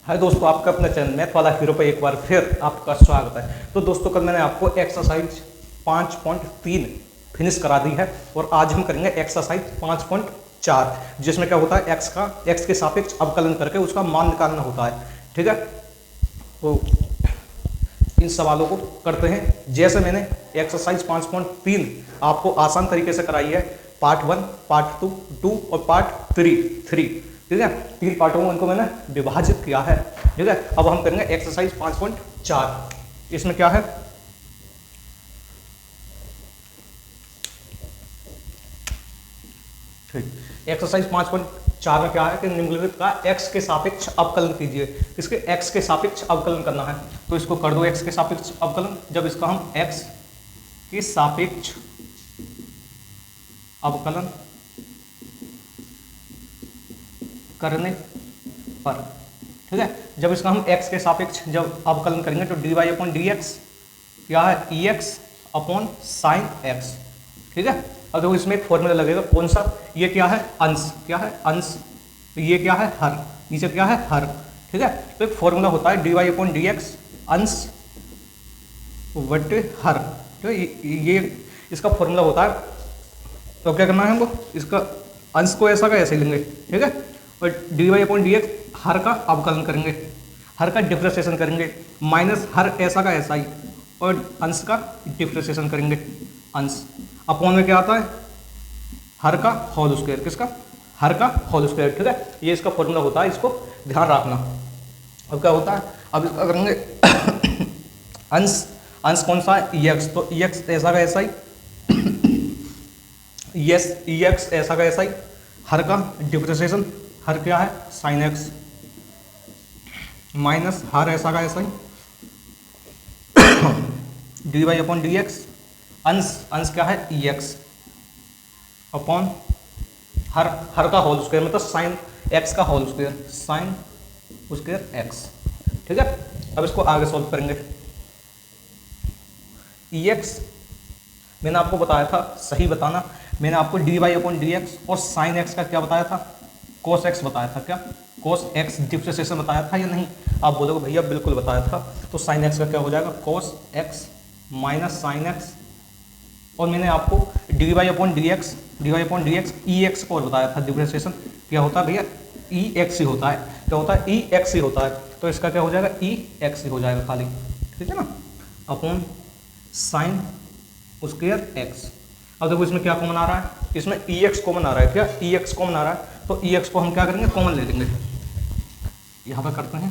हाय दोस्तों, आपका अपना चैनल मैथ वाला हीरो पे एक बार फिर आपका स्वागत है। तो दोस्तों, कल मैंने आपको एक्सरसाइज 5.3 फिनिश करा दी है और आज हम करेंगे एक्सरसाइज 5.4, जिसमें क्या होता है एक्स के सापेक्ष अवकलन करके उसका मान निकालना होता है। ठीक है, तो इन सवालों को करते हैं। जैसे मैंने एक्सरसाइज 5.3 आपको आसान तरीके से कराई है, पार्ट 1, पार्ट 2 और पार्ट 3। ठीक है, 3 पार्टों में इनको मैंने विभाजित किया है। ठीक है, अब हम करेंगे एक्सरसाइज 5.4। इसमें क्या है, ठीक, एक्सरसाइज 5.4 में क्या है कि निम्नलिखित का एक्स के सापेक्ष अवकलन कीजिए। किसके? एक्स के सापेक्ष अवकलन करना है, तो इसको कर दो एक्स के सापेक्ष अवकलन। जब इसका हम एक्स के सापेक्ष अवकलन करने पर, ठीक है, जब इसका हम x के सापेक्ष जब अवकलन करेंगे तो dy अपॉन डी एक्स क्या है, e x upon sine x. ठीक है, अब देखो इसमें एक फॉर्मूला लगेगा, कौन सा? ये क्या है? अंश। क्या है? अंश। तो ये क्या है? हर। नीचे क्या है? हर। ठीक है, तो एक फॉर्मूला होता है dy अपॉन डी एक्स अंश बटे हर। तो ये इसका फॉर्मूला होता है। तो क्या करना है हमको? इसका अंश को ऐसा का ऐसे लेंगे। ठीक है, और D Y upon D x हर का अवकलन करेंगे, हर का डिफ्रेंशिएशन करेंगे, माइनस हर ऐसा का ऐसा ही, और अंश का डिफ्रेंशिएशन करेंगे। अंश अपॉन में क्या आता है? हर का होल स्क्वायर। किसका? हर का होल स्क्वायर। ठीक है, ये इसका फॉर्मूला होता है, इसको ध्यान रखना। अब क्या होता है, अब इसका करेंगे अंश। अंश कौन सा है? E x. तो ई एक्स ऐसा का ऐसा ही, यस ई एक्स ऐसा का ऐसा ही, हर का डिफ्रेंशिएशन, हर क्या है? साइन एक्स, माइनस हर ऐसा का ऐसा ही, d Y upon D x अंश क्या है? ई एक्स अपॉन हर का होल स्क्वायर, मतलब साइन एक्स का whole square, sine square x. ठीक है, अब इसको आगे सॉल्व करेंगे। ई एक्स मैंने आपको बताया था, सही बताना, मैंने आपको D Y upon D x और साइन एक्स का क्या बताया था? कोस एक्स बताया था। क्या? कोस एक्स डिफ्रेंशिएशन बताया था या नहीं? आप बोलोगे भैया बिल्कुल बताया था। तो साइन एक्स का क्या हो जाएगा? Cos x minus sine x, और मैंने आपको D Y upon D x e x को और बताया था। डिफ्रेंशिएशन क्या होता है भैया? ई एक्स ही होता है। क्या होता है? ई एक्स ही होता है। तो इसका क्या हो जाएगा? ई एक्स ही हो जाएगा खाली। ठीक है ना, अपॉन साइन स्क्वायर एक्स। अब देखो इसमें क्या कॉमन आ रहा है? इसमें ई एक्स कॉमन आ रहा है। क्या? ई एक्स कॉमन आ रहा है, तो ई एक्स को हम क्या करेंगे? कॉमन ले लेंगे। यहाँ पर करते हैं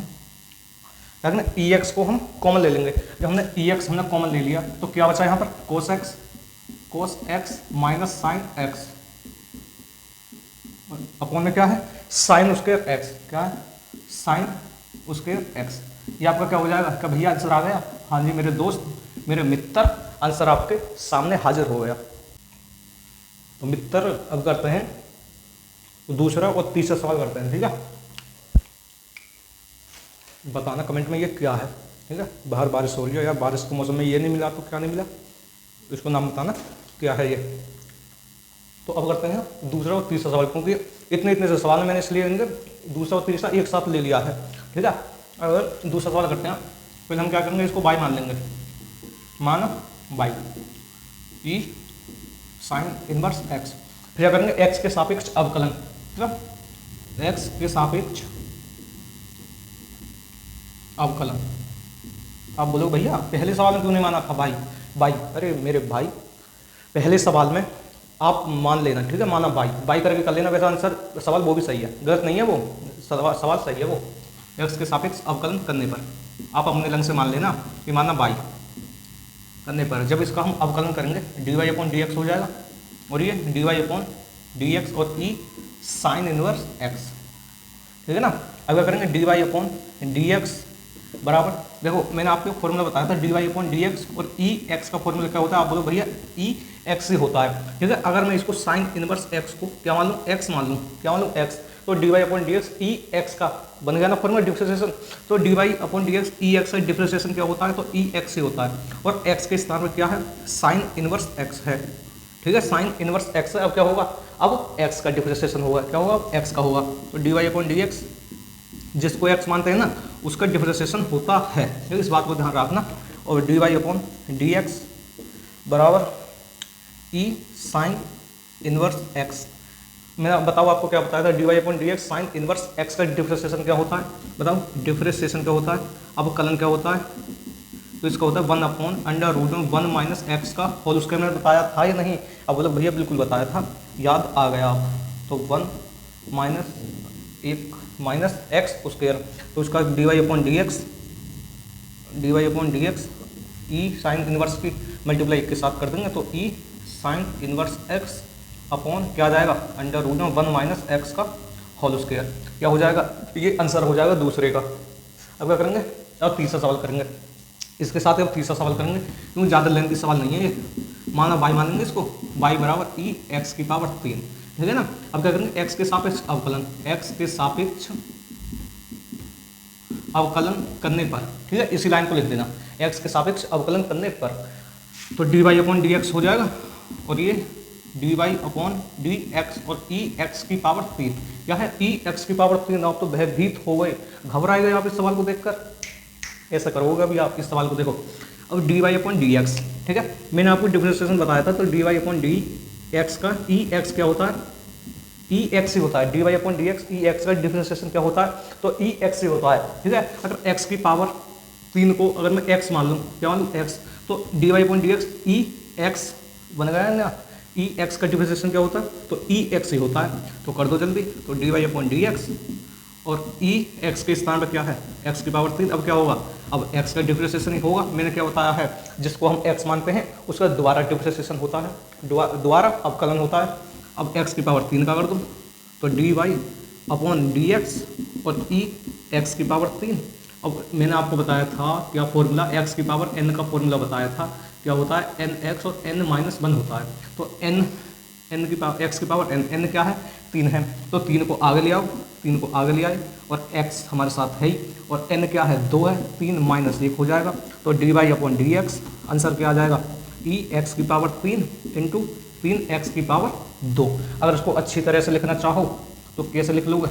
क्या करेंगे? ई एक्स को हम कॉमन ले लेंगे। जब हमने ई एक्स हमने कॉमन ले लिया तो क्या बचा यहाँ पर? कोस x minus sine x, upon में क्या है? Sign square x. क्या है? Sign square x. ये आपका क्या हो जाएगा? क्या भैया आंसर आ गया? हाँ जी मेरे दोस्त, मेरे मित्र, आंसर आपके सामने हाजिर हो गया। तो मित्र अब करते हैं तो दूसरा और तीसरा सवाल करते हैं। ठीक है, बताना कमेंट में ये क्या है। ठीक है, बाहर बारिश हो रही है, या बारिश के मौसम में ये नहीं मिला तो क्या नहीं मिला, तो इसको नाम बताना क्या है ये। तो अब करते हैं दूसरा और तीसरा सवाल, क्योंकि इतने से सवाल मैंने इसलिए इनके दूसरा और तीसरा एक साथ ले लिया है। ठीक है, अगर दूसरा सवाल करते हैं, फिर हम क्या करेंगे? इसको बाई मान लेंगे, मान by E sine inverse x. फिर क्या करेंगे? एक्स के सापेक्ष अवकलन। ठीक है, एक्स के सापेक्ष अवकलन। आप बोलो भैया पहले सवाल में क्यों नहीं माना था? बाई, अरे मेरे भाई, पहले सवाल में आप मान लेना। ठीक है, माना बाई करके कर लेना। वैसा आंसर सवाल वो भी सही है, गलत नहीं है वो सवाल सही है वो। एक्स के सापेक्ष अवकलन करने पर आप अपने रंग से मान लेना कि माना बाई करने पर, जब इसका हम अवकलन करेंगे D Y upon D X हो जाएगा, और ये D Y upon D x और ई साइन इनवर्स एक्स। ठीक है ना, अगर करेंगे D Y upon D x बराबर, देखो मैंने आपको फॉर्मूला बताया था D Y upon D x, और ई एक्स का फॉर्मूला क्या होता है? आप बोलो भैया ई एक्स ही होता है। ठीक है, अगर मैं इसको साइन इनवर्स एक्स को क्या मान लूँ? एक्स मान लूँ। क्या मान लूँ? एक्स। तो D Y upon D x e x का बन गया ना फॉर्मूला डिफ्रेंशिएशन। तो D Y upon D x e x का डिफ्रेंशिएशन क्या होता है? तो ई एक्स ही होता है, और एक्स के स्थान पर क्या है? साइन इनवर्स एक्स है। ठीक है, साइन इनवर्स एक्स है। अब क्या होगा? अब एक्स का डिफ्रेंशिएशन होगा। क्या होगा? अब एक्स का होगा। तो D Y upon D X जिसको एक्स मानते हैं ना उसका डिफरेंशिएशन होता है, ठीक है, इस बात को ध्यान रखना। और D Y upon D x बराबर ई साइन इनवर्स एक्स। मैं बताओ आपको क्या बताया था, D Y upon D x sine inverse X का डिफरेंशिएशन क्या होता है, बताओ डिफरेंशिएशन क्या होता है, अब कलन क्या होता है, तो इसका होता है 1 अपॉन अंडर रूट में 1 माइनस एक्स का होल स्क्वायर। मैंने बताया था या नहीं, अब बोलो भैया बिल्कुल बताया था, याद आ गया आप, तो 1 माइनस 1 माइनस एक्स स्क्वायर, तो इसका d Y upon D x e sine inverse की मल्टीप्लाई एक के साथ कर देंगे, तो e sine inverse x upon क्या आ जाएगा, अंडर रूट में 1 माइनस एक्स का होल स्क्वायर। क्या हो जाएगा, ये आंसर हो जाएगा दूसरे का। अब क्या करेंगे, अब तीसरा सवाल करेंगे, इसके साथ अब तीसरा सवाल करेंगे, क्योंकि ज़्यादा लेंथी सवाल नहीं है ये। माना y मानेंगे इसको, y बराबर ई एक्स की पावर 3, ठीक है ना। अब क्या करेंगे, x के सापेक्ष अवकलन, x के सापेक्ष अवकलन करने पर, ठीक है, इसी लाइन को लिख देना, x के सापेक्ष अवकलन करने पर, तो D Y upon D X हो जाएगा, और ये D Y upon D x और ई एक्स की पावर 3, क्या है ई एक्स की पावर 3। आप तो भयभीत हो गए, घबराए गए आप इस सवाल को देखकर, ऐसा करोगे अभी आप इस सवाल को देखो। अब D Y upon D X, ठीक है, मैंने आपको डिफरेंशिएशन बताया था, तो D Y upon D X का ई एक्स क्या होता है, ई एक्स ही होता है, d Y upon D x e x का डिफरेंशिएशन क्या होता है, तो ई एक्स ही होता है, ठीक है। अगर एक्स की पावर 3 को अगर मैं एक्स मान लूँ, क्या मान लूँ एक्स, तो D Y upon D x e x बन गया ना, ई एक्स का डिफरेंशिएशन क्या होता है, तो ई एक्स ही होता है, तो कर दो जल्दी, तो D Y upon D x और ई एक्स के स्थान पर क्या है, एक्स की पावर 3, अब क्या होगा, अब एक्स का डिफरेंशिएशन ही होगा, मैंने क्या बताया है, जिसको हम एक्स मानते हैं उसका दोबारा डिफरेंशिएशन होता है, दोबारा अवकलन होता है। अब एक्स की पावर 3 का कर दो, तो D Y upon D x और ई एक्स की पावर 3। अब मैंने आपको बताया था क्या फॉर्मूला, एक्स की पावर एन का फॉर्मूला बताया था, क्या होता है एन एक्स और एन माइनस 1 होता है, तो एन की पावर एक्स की पावर एन क्या है 3 है, तो 3 को आगे ले आओ, 3 को आगे ले आए, और x हमारे साथ है ही, और n क्या है 2 है, 3 माइनस 1 हो जाएगा, तो D Y upon D X answer क्या आ जाएगा, ई एक्स की पावर 3 इंटू 3x की पावर 2। अगर इसको अच्छी तरह से लिखना चाहो तो कैसे लिख लोगे,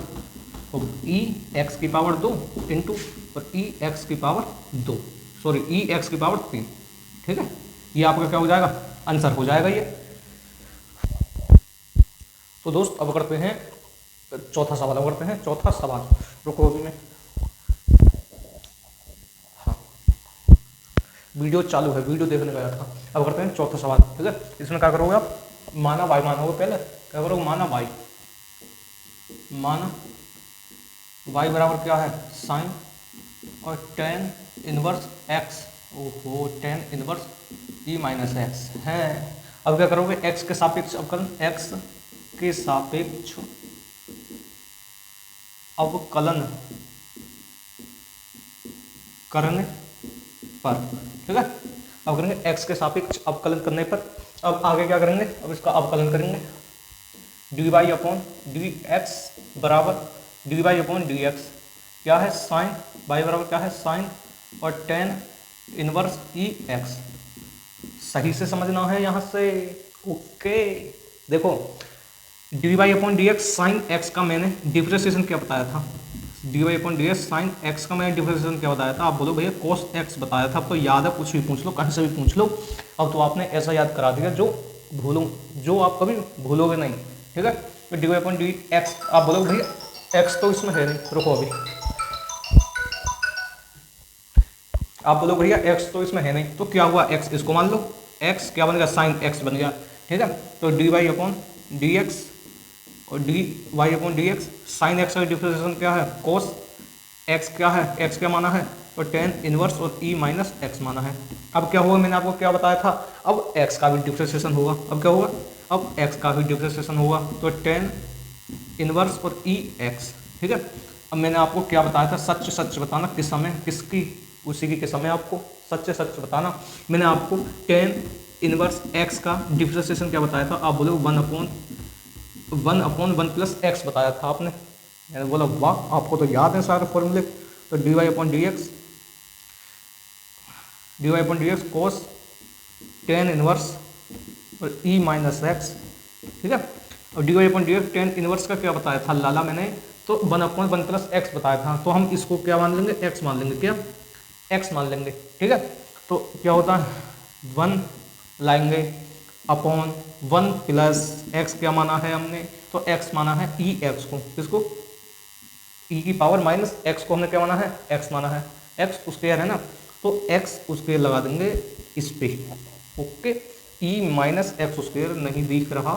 तो ई एक्स की पावर 2 इंटू और ई एक्स की पावर 2, सॉरी ई एक्स की पावर 3, ठीक है, ये आपका क्या हो जाएगा, आंसर हो जाएगा ये। तो दोस्त अब करते हैं चौथा सवाल, अब करते हैं चौथा सवाल, रुको अभी मैं, हाँ वीडियो चालू है, वीडियो देखने गया था। अब करते हैं चौथा सवाल, ठीक है, इसमें क्या करोगे आप, माना वाई मानोगे, पहले क्या करोगे, माना वाई बराबर क्या है साइन और टेन इनवर्स एक्स, ओहो टेन इनवर्स ई माइनस एक्स है। अब क्या करोगे, एक्स के सापेक्ष अवकलन, एक्स के सापेक्ष अवकलन करने पर, ठीक है, अब करेंगे एक्स के सापेक्ष अवकलन करने पर। अब आगे क्या करेंगे, अब इसका अवकलन करेंगे, D Y upon D x बराबर d Y upon D x क्या है साइन, वाई बराबर क्या है साइन और टेन इनवर्स ई एक्स। सही से समझना है यहाँ से, ओके। देखो D Y upon D x sine x का मैंने डिफरेंशिएशन क्या बताया था, D Y upon D x sine x का मैंने डिफरेंशिएशन क्या बताया था, आप बोलो भैया कोस एक्स बताया था, अब तो याद है, कुछ भी पूछ लो, कहीं से भी पूछ लो, अब तो आपने ऐसा याद करा दिया जो आप कभी भूलोगे नहीं, ठीक है। तो D Y upon D X, आप बोलोगे भैया एक्स तो इसमें है नहीं, रुको अभी, आप बोलो भैया एक्स तो इसमें है नहीं, तो क्या हुआ, एक्स इसको मान लो, एक्स क्या बन गया साइन एक्स बन गया, ठीक है। तो D Y upon D x और D Y upon D x sine x का डिफरेंशिएशन क्या है कोस एक्स, क्या है एक्स क्या माना है, तो टेन इनवर्स और ई माइनस एक्स माना है। अब क्या होगा, मैंने आपको क्या बताया था, अब एक्स का भी डिफरेंशिएशन होगा, अब क्या होगा, अब एक्स का भी डिफरेंशिएशन होगा, तो टेन इनवर्स और ई एक्स, ठीक है। अब मैंने आपको क्या बताया था, सच सच बताना, किस समय किसकी, उसी की के समय आपको सच सच बताना। मैंने आपको टेन इनवर्स एक्स का डिफरेंशिएशन क्या बताया था, आप बोलो 1/1 प्लस एक्स बताया था आपने, मैंने बोला वाह आपको तो याद है सारे फॉर्मूले। तो D Y upon D X cos tan inverse और ई माइनस एक्स, ठीक है। और D Y upon D X tan inverse का क्या बताया था लाला मैंने, तो 1/1 + x बताया था, तो हम इसको क्या मान लेंगे, x मान लेंगे, क्या x मान लेंगे, ठीक है। तो क्या होता है 1 लाएंगे अपॉन 1 + x, क्या माना है हमने, तो x माना है ex को, किसको, e⁻x को हमने क्या माना है, x माना है, x स्क्वायर है ना, तो x स्क्वायर लगा देंगे इस पे, ओके। e⁻x स्क्वायर नहीं दिख रहा,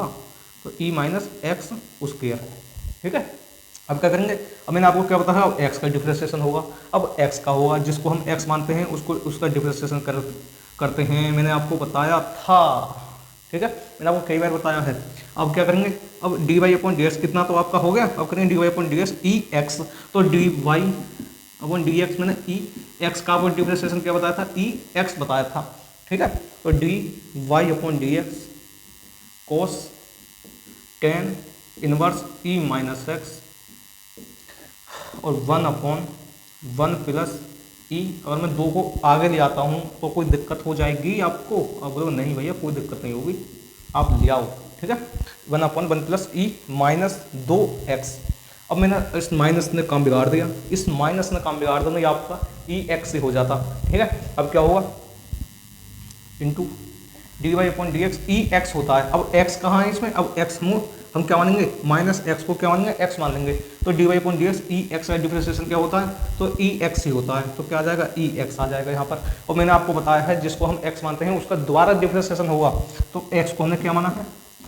तो e⁻x स्क्वायर, ठीक है। अब क्या करेंगे, अब मैंने आपको क्या बताया, अब x का डिफरेंशिएशन होगा, अब x का होगा, जिसको हम x मानते हैं उसको उसका डिफरेंशिएशन करते हैं, मैंने आपको बताया था, ठीक है, मैंने आपको कई बार बताया है। अब क्या करेंगे, अब dy/dx कितना तो आपका हो गया, अब करेंगे dy/dx ex, तो dy/dx मैंने ex का आपको डिफरेंशिएशन क्या बताया था, ex बताया था, ठीक है। तो dy/dx cos tan inverse e⁻x और 1/1 + e, अगर मैं 2 को आगे ले आता हूँ तो कोई दिक्कत हो जाएगी आपको, अब बोलो नहीं भैया कोई दिक्कत नहीं होगी, आप ले आओ, ठीक है। 1/1 + e⁻2x, अब मैंने इस माइनस ने काम बिगाड़ दिया, इस माइनस ने काम बिगाड़ दिया, ये आपका ex से हो जाता, ठीक है। अब क्या होगा इंटू dy/dx ex होता है, अब x कहाँ है इसमें, अब x हम क्या मानेंगे, -x को क्या मानेंगे, x मान लेंगे, तो dy/dx ex का डिफरेंशिएशन क्या होता है, तो ex ही होता है, तो क्या आ जाएगा, ex आ जाएगा यहाँ पर। और मैंने आपको बताया है जिसको हम x मानते हैं उसका दोबारा डिफरेंशिएशन होगा, तो x को हमने क्या माना है,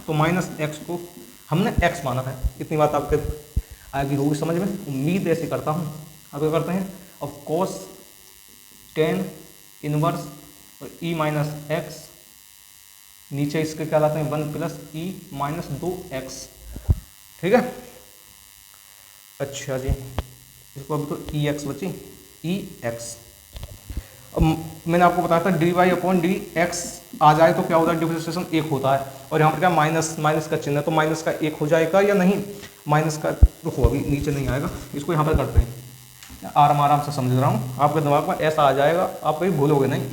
तो -x को हमने x माना है, इतनी बात आपके आगे होगी समझ में, उम्मीद ऐसे करता हूँ। अब क्या करते हैं, अब cos tan इनवर्स और e⁻x, नीचे इसके क्या लाते हैं 1 + e⁻2x, ठीक है। अच्छा जी, इसको अभी तो ex बची, ex। अब मैंने आपको बताया था dy/dx आ जाए तो क्या होता है, डिफरेंशिएशन 1 होता है, और यहाँ पर क्या माइनस का चिन्ह है, तो माइनस का 1 हो जाएगा या नहीं, माइनस का, रुको अभी नीचे नहीं आएगा, इसको यहाँ पर करते हैं, आराम से समझ रहा हूँ, आपके दिमाग में ऐसा आ जाएगा, आप कभी भूलोगे नहीं।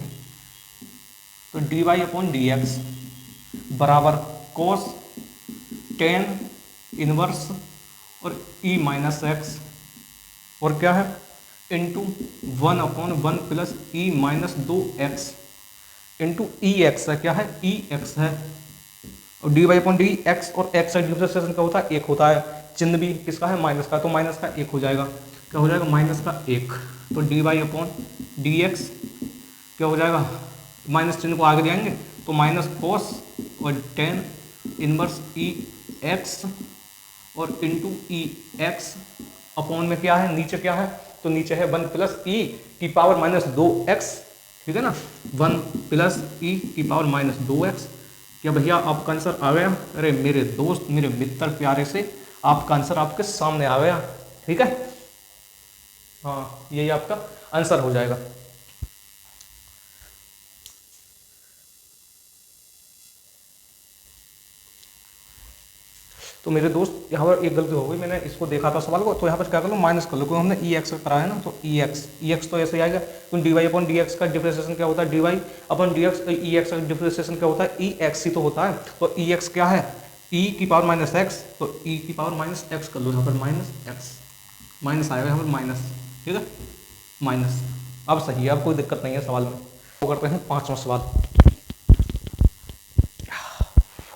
तो dy/dx बराबर cos tan इनवर्स और e⁻x और क्या है इंटू 1/1 + e⁻2x इंटू ex है, क्या है ex है, और dy/dx और x का डिफरेंशिएशन क्या होता है, 1 होता है, चिन्ह भी किसका है, माइनस का, तो माइनस का 1 हो जाएगा, क्या हो जाएगा -1, तो dy/dx क्या हो जाएगा, माइनस चिन्ह को आगे ले आएंगे तो -cos और tan इनवर्स ex और इंटू ex अपॉन में क्या है, नीचे क्या है, तो नीचे है 1 + e⁻2x, ठीक है ना, 1 + e⁻2x। क्या भैया आपका आंसर आ गया, अरे मेरे दोस्त मेरे मित्र प्यारे से आपका आंसर आपके सामने आ गया, ठीक है, हाँ यही आपका आंसर हो जाएगा। तो मेरे दोस्त यहाँ पर एक गलती हो गई, मैंने इसको देखा था सवाल को, तो यहाँ पर क्या कर लो माइनस कर लो, क्योंकि हमने ex कराया है ना, तो ex तो ऐसे ही आएगा, तो dy/dx का डिफरेंशिएशन क्या होता है, dy/dx ex का डिफरेंशिएशन क्या होता है, ex ही तो होता है, तो ex क्या है e⁻x, तो e⁻x कर लो यहाँ पर -x, माइनस आएगा यहाँ पर माइनस, ठीक है, माइनस। अब सही है, अब कोई दिक्कत नहीं है सवाल में। वो करते हैं 5वां सवाल,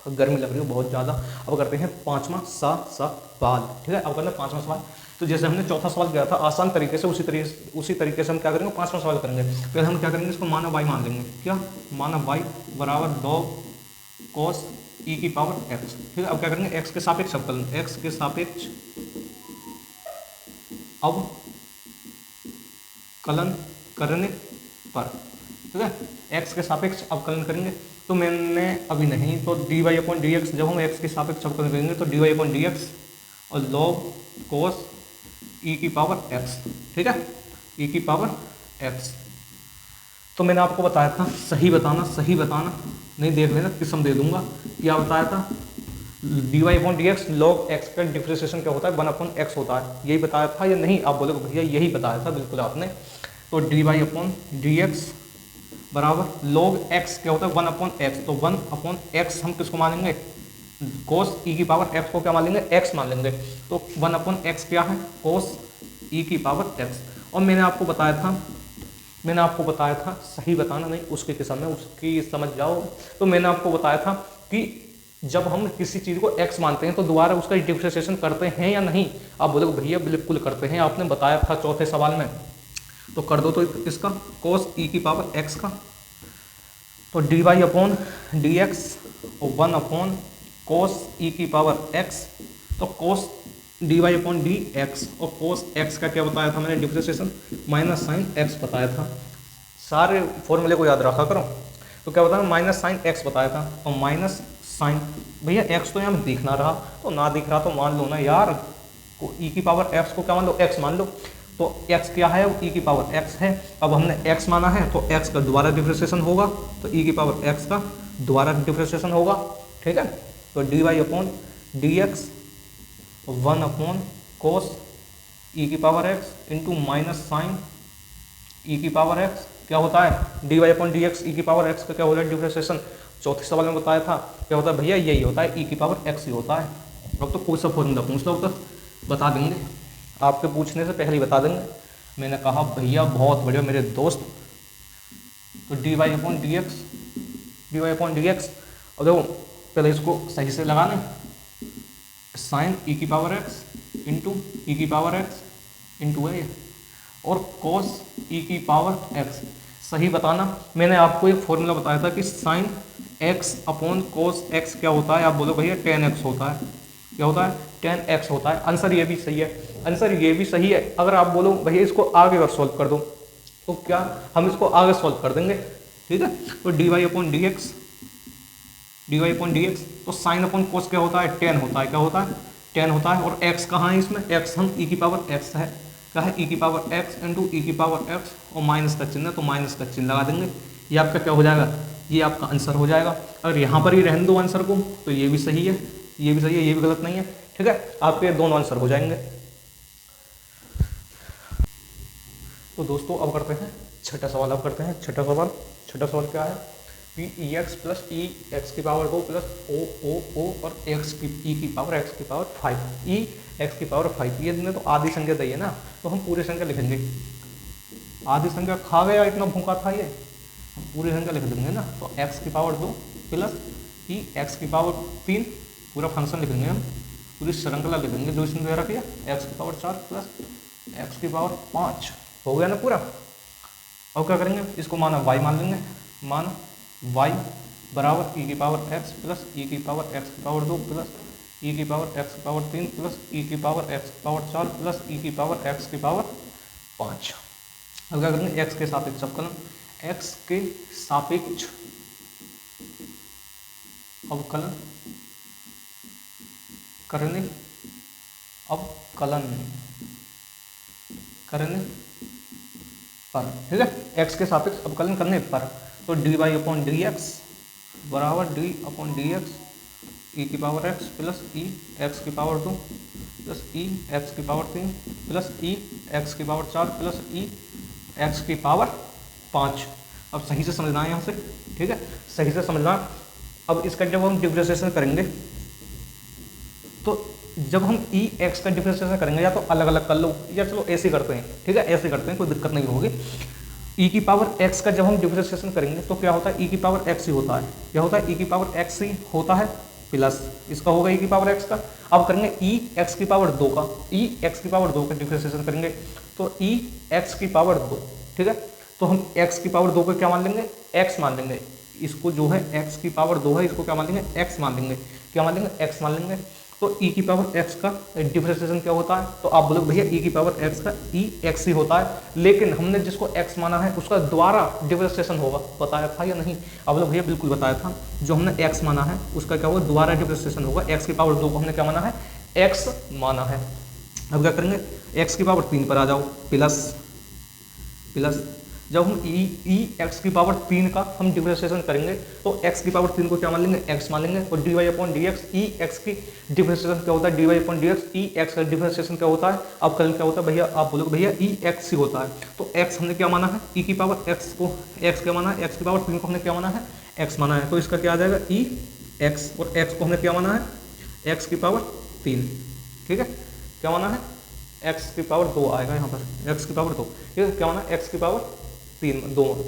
गर्मी लग रही है बहुत ज़्यादा। अब करते हैं 5वां सवाल, ठीक है, अब करना 5वां सवाल। तो जैसे हमने चौथा सवाल किया था आसान तरीके से, उसी तरीके से हम क्या करेंगे, 5वां सवाल करेंगे। पहले हम क्या करेंगे, इसको माना y मान लेंगे, क्या माना y बराबर log cos e⁻x, ठीक है। अब क्या करेंगे, x के सापेक्ष अवकलन, x के सापेक्ष अवकलन करने पर, ठीक है, x के सापेक्ष अवकलन करेंगे, तो मैंने अभी नहीं, तो dy/dx जब हम x के सापेक्ष अवकलन करेंगे तो dy/dx और log cos e⁻x, ठीक है, e⁻x। तो मैंने आपको बताया था सही बताना नहीं, देख लेना किस्म दे दूंगा, क्या बताया था, dy/dx log x का डिफरेंशिएशन क्या होता है, 1/x होता है, यही बताया था या नहीं, आप बोलोगे भैया यही बताया था, बिल्कुल आपने। तो dy/dx बराबर log x क्या होता है 1/x, तो 1/x हम किसको मानेंगे, कोस ई की पावर एक्स को क्या मान लेंगे, एक्स मान लेंगे। तो 1/x क्या है, कोस ई की पावर एक्स। और मैंने आपको बताया था सही बताना नहीं उसके किस्म में, उसकी समझ जाओ। तो मैंने आपको बताया था कि जब हम किसी चीज़ को x मानते हैं तो दोबारा उसका डिफरेंशिएशन करते हैं या नहीं। आप बोले भैया बिल्कुल करते हैं, आपने बताया था चौथे सवाल में। तो कर दो तो इसका कोस ई की पावर एक्स का, तो dy अपॉन डी एक्स और 1 कोस ई की पावर एक्स। तो कोस dy अपॉन डी एक्स और कोस एक्स का क्या बताया था मैंने डिफरेंशिएशन, माइनस साइन एक्स बताया था। सारे फॉर्मूले को याद रखा करो। तो क्या बताया, माइनस साइन एक्स बताया था। और माइनस साइन, भैया एक्स तो यहाँ दिख ना रहा, तो ना दिख रहा तो मान लो ना यार, ई की पावर एक्स को क्या मान लो, एक्स मान लो। तो एक्स क्या है, ई की पावर एक्स है। अब हमने एक्स माना है तो एक्स का दोबारा डिफरेंशिएशन होगा, तो ई की पावर एक्स का दोबारा डिफरेंशिएशन होगा, ठीक है। तो D Y upon D x 1 cos e की power x into minus sine e की पावर एक्स क्या होता है, d Y upon D x ई की पावर एक्स का क्या होता है डिफरेंशिएशन। चौथे सवाल में बताया था क्या होता है भैया, यही होता है, ई की पावर एक्स ही होता है। अब तो कोई सा फॉर्मूला पूछ लो तो बता देंगे, आपके पूछने से पहले ही बता देंगे। मैंने कहा भैया बहुत बढ़िया मेरे दोस्त। तो D Y upon D x, और देखो पहले इसको सही से लगाना, साइन ई की पावर एक्स इंटू ई की पावर एक्स इंटू है, और कोस ई की पावर एक्स सही बताना। मैंने आपको एक फॉर्मूला बताया था कि sine x upon cos x क्या होता है, आप बोलो भैया टेन एक्स होता है। क्या होता है, टेन एक्स होता है। आंसर ये भी सही है, आंसर ये भी सही है। अगर आप बोलो भैया इसको आगे अगर सॉल्व कर दो तो क्या हम इसको आगे सॉल्व कर देंगे, ठीक है। तो D Y upon D X, तो साइन अपॉन कोस क्या होता है, टेन होता है। क्या होता है, टेन होता है। और एक्स कहाँ है इसमें, एक्स हम ई की पावर एक्स है, क्या है, ई की पावर एक्स इंटू ई की पावर एक्स, और माइनस का चिन्ह है तो माइनस का चिन्ह लगा देंगे। ये आपका क्या हो जाएगा, ये आपका आंसर हो जाएगा। अगर यहाँ पर ही रहने दो आंसर को तो ये भी सही है, ये भी सही है, ये भी गलत नहीं है, ठीक है। आपके दोनों आंसर हो जाएंगे। तो दोस्तों अब करते हैं छठा सवाल। अब करते हैं छठा सवाल क्या है, P E x plus E x की पावर 2 प्लस ओ ओ ओ और एक्स की ई की पावर एक्स की पावर 5, ई एक्स की पावर 5। ये ने तो आधी संख्या दी है ना, तो हम पूरी संख्या लिखेंगे। आधी संख्या खा गया, इतना भूखा था ये, हम पूरी संख्या लिख देंगे ना। तो एक्स की पावर 2 प्लस ई एक्स की पावर 3, पूरा फंक्शन लिखेंगे हम, पूरी श्रृंखला लिखेंगे जो इसने दे रखी है, एक्स की पावर 4 प्लस एक्स की पावर 5। हो गया ना पूरा। अब क्या करेंगे, इसको माना वाई मान लेंगे, माना y बराबर ई की पावर x प्लस ई की पावर x की पावर 2 प्लस ई की पावर x की पावर 3 प्लस ई की पावर x की पावर 4 प्लस ई की पावर x की पावर 5। अब क्या करेंगे, x के सापेक्ष अवकलन, x के सापेक्ष अवकलन करने पर, ठीक है, x के सापेक्ष अवकलन करने पर। तो D Y upon D x बराबर डी अपॉन डी एक्स ई की power X plus E x की पावर 2 प्लस ई एक्स की पावर 3 प्लस ई एक्स की पावर 4 प्लस ई एक्स की पावर 5। अब सही से समझना है यहाँ से, ठीक है, सही से समझना। अब इसका जब हम डिफरेंशिएशन करेंगे तो जब हम ई एक्स का डिफरेंशिएशन करेंगे या तो अलग अलग कर लो या चलो ऐसे करते हैं, ठीक है, ऐसे करते हैं, कोई दिक्कत नहीं होगी। ई की पावर एक्स का जब हम डिफरेंशिएशन करेंगे तो क्या होता है, ई की पावर एक्स ही होता है। क्या होता है, ई की पावर एक्स ही होता है प्लस इसका होगा ई की पावर एक्स का। अब करेंगे ई एक्स की पावर 2 का, ई एक्स की पावर 2 का डिफरेंशिएशन करेंगे तो ई एक्स की पावर 2, ठीक है। तो हम एक्स की पावर 2 को क्या मान लेंगे, एक्स मान लेंगे। इसको जो है एक्स की पावर 2 है, इसको क्या मान लेंगे, एक्स मान लेंगे। क्या मान लेंगे, एक्स मान लेंगे। तो ई की पावर एक्स का डिफरेंशिएशन क्या होता है, तो आप बोलोगे भैया ई की पावर एक्स का ई एक्स ही होता है, लेकिन हमने जिसको एक्स माना है उसका द्वारा डिफरेंशिएशन होगा, बताया था या नहीं। आप लोग भैया बिल्कुल बताया था, जो हमने एक्स माना है उसका क्या होगा, द्वारा डिफरेंशिएशन होगा। एक्स की पावर 2 को हमने क्या माना है, एक्स माना है। अब क्या करेंगे, एक्स की पावर 3 पर आ जाओ, प्लस जब हम ई एक्स की पावर 3 का हम डिफरेंशिएशन करेंगे तो एक्स की पावर 3 को क्या मान लेंगे, एक्स मान लेंगे। और D Y upon D x, e x की डिफरेंशिएशन क्या होता है, d Y upon D x, e x का डिफरेंशिएशन क्या होता है। अब कल क्या होता है भैया, आप बोलोगे भैया ई एक्स ही होता है। तो एक्स हमने क्या माना है, ई की पावर एक्स को एक्स क्या माना है, एक्स की पावर 3 को हमने क्या माना है, एक्स माना है। तो इसका क्या आ जाएगा, ई एक्स, और एक्स को हमने क्या माना है, एक्स की पावर 3, ठीक है, क्या माना है, एक्स की पावर 2 आएगा यहाँ पर, एक्स की पावर 2, ठीक है, क्या माना है, एक्स की पावर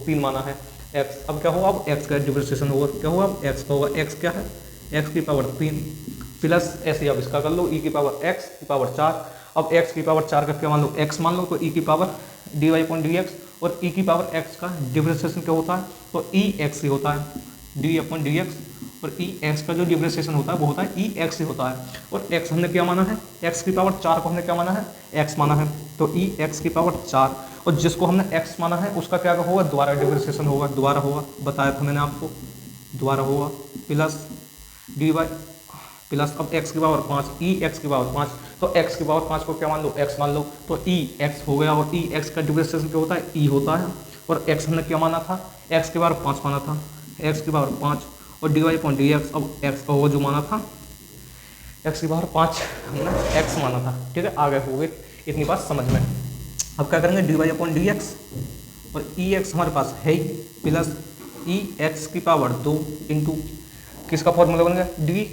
3 माना है एक्स। अब क्या होगा, अब एक्स का डिफरेंशिएशन होगा, क्या होगा, अब एक्स का होगा, एक्स क्या है, एक्स की पावर 3 प्लस ऐसे, अब इसका कर लो ई की पावर एक्स की पावर 4। अब एक्स की पावर 4 का क्या मान लो, एक्स मान लो, तो ई की power dy upon D x, और ई की पावर एक्स का डिफरेंशिएशन क्या होता है, तो ई एक्स ही होता है, डी अपॉन डी एक्स, और ई एक्स का जो डिफरेंशिएशन होता है वो होता है ई एक्स ही होता है। और एक्स हमने क्या माना है, एक्स की पावर 4 को हमने क्या माना है, एक्स माना है, तो ई एक्स की पावर 4, और जिसको हमने एक्स माना है उसका क्या होगा, दोबारा डिफरेंशिएशन होगा, दोबारा होगा, बताया था मैंने आपको, दोबारा होगा, प्लस डी वाई प्लस, अब एक्स की पावर 5, ई एक्स की पावर 5, तो एक्स की पावर 5 को क्या मान लो, एक्स मान लो, तो ई एक्स हो गया, और ई एक्स का डिफरेंशिएशन क्या होता है, ई होता है, और एक्स हमने क्या माना था, एक्स की पावर 5 माना था, एक्स की पावर 5, और D Y upon D X, अब एक्स का होगा जो माना था, एक्स की पावर 5 हमने एक्स माना था, ठीक है, आगे हो गए, इतनी बात समझ में। अब क्या करेंगे, D Y upon D x, और ई एक्स हमारे पास है ही, प्लस ई एक्स की पावर 2 इंटू किसका फॉर्मूला बन गया, डी,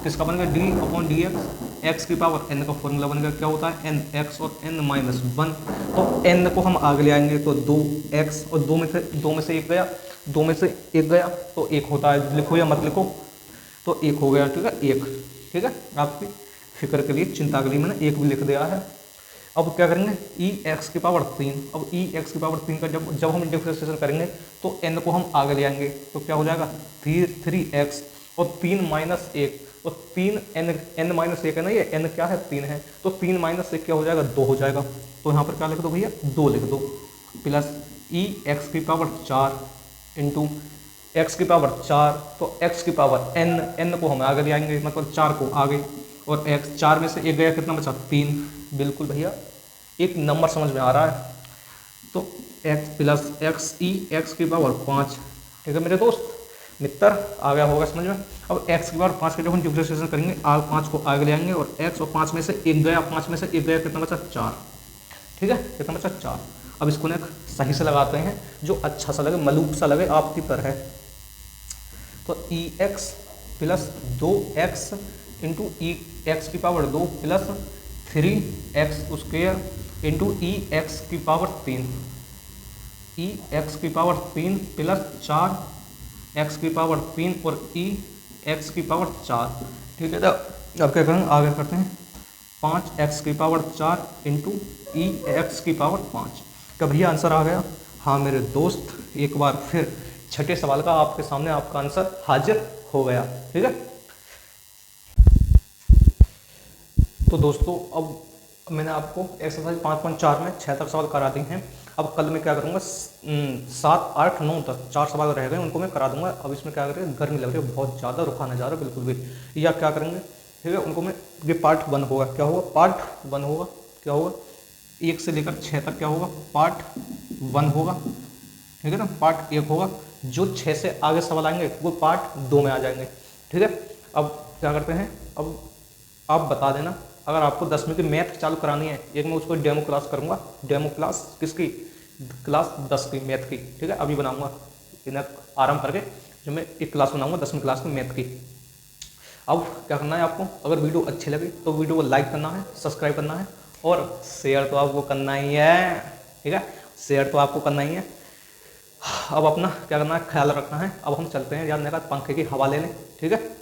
किसका बन गया, D upon D X, X की पावर एन का फॉर्मूला बन गया, क्या होता है, एन एक्स और एन माइनस 1, तो एन को हम आगे ले आएंगे, तो 2x, और 2 में से 1 गया, 2 में से 1 गया तो 1 होता है, लिखो या मत लिखो, तो 1 हो गया, ठीक है, 1, ठीक है, आपकी फिक्र के लिए, चिंता के लिए मैंने 1 भी लिख दिया है। अब क्या करेंगे, ई एक्स की पावर 3, अब ई एक्स की पावर 3 का जब हम डिफरेंशिएशन करेंगे तो एन को हम आगे ले आएंगे, तो क्या हो जाएगा, 3x, और 3 माइनस 1, और 3 एन माइनस 1 है ना, ये एन क्या है, 3 है, तो 3 माइनस 1 क्या हो जाएगा, 2 हो जाएगा, तो यहाँ पर क्या लिख दो भैया, 2 लिख दो, प्लस ई एक्स की पावर 4 इंटू एक्स की पावर 4, तो एक्स की पावर एन को हम आगे ले आएंगे, मतलब 4 को आगे, और एक्स 4 में से 1 गया, कितना बचा, 3, बिल्कुल भैया एक नंबर समझ में आ रहा है, तो x plus x e x की पावर 5, ठीक है मेरे दोस्त मित्र, आ गया होगा समझ में। अब एक्स की पावर 5 का जब हम डिफरेंशिएशन करेंगे, 5 को आगे ले आएंगे, और एक्स और 5 में से 1 गया, 5 में से 1 गया, कितना बचा, 4, ठीक है, कितना बचा, 4। अब इसको ना सही से लगाते हैं, जो अच्छा सा लगे, मलूक सा लगे आपकी तरह, तो e x plus 2x into e x की power 2 plus 3x square into e x की पावर 3, ई एक्स की पावर 3 प्लस 4x की पावर 3 और ई एक्स की पावर 4, ठीक है। तो अब क्या करेंगे, आगे करते हैं, 5x की पावर 4 इंटू ई एक्स की पावर 5, क्या भैया आंसर आ गया, हाँ मेरे दोस्त, एक बार फिर छठे सवाल का आपके सामने आपका आंसर हाजिर हो गया, ठीक है। तो दोस्तों अब मैंने आपको एक्सरसाइज 5.4 में 6 तक सवाल करा दिए हैं। अब कल मैं क्या करूँगा, 7, 8, 9 तक 4 सवाल रह गए, उनको मैं करा दूंगा। अब इसमें क्या करेंगे, गर्मी लग रही है बहुत ज़्यादा, रुका ना जा रहा बिल्कुल भी, या क्या करेंगे, ठीक है, उनको मैं, ये पार्ट 1 होगा, क्या होगा, पार्ट 1 होगा, क्या होगा, 1 से लेकर 6 तक क्या होगा, पार्ट 1 होगा, ठीक है ना, पार्ट 1 होगा, जो 6 से आगे सवाल आएंगे वो पार्ट 2 में आ जाएंगे, ठीक है। अब क्या करते हैं, अब आप बता देना, अगर आपको 10वीं की मैथ चालू करानी है, एक मैं उसको डेमो क्लास करूँगा, डेमो क्लास किसकी, क्लास 10 की मैथ की, ठीक है, अभी बनाऊँगा, इन्हें आराम करके जो मैं एक क्लास बनाऊँगा 10वीं क्लास की मैथ की। अब क्या करना है आपको, अगर वीडियो अच्छी लगी तो वीडियो को लाइक करना है, सब्सक्राइब करना है, और शेयर तो आपको करना ही है, ठीक है, शेयर तो आपको करना ही है। अब अपना क्या करना है, ख्याल रखना है। अब हम चलते हैं यार, मेरा पंखे की हवा ले लें, ठीक है।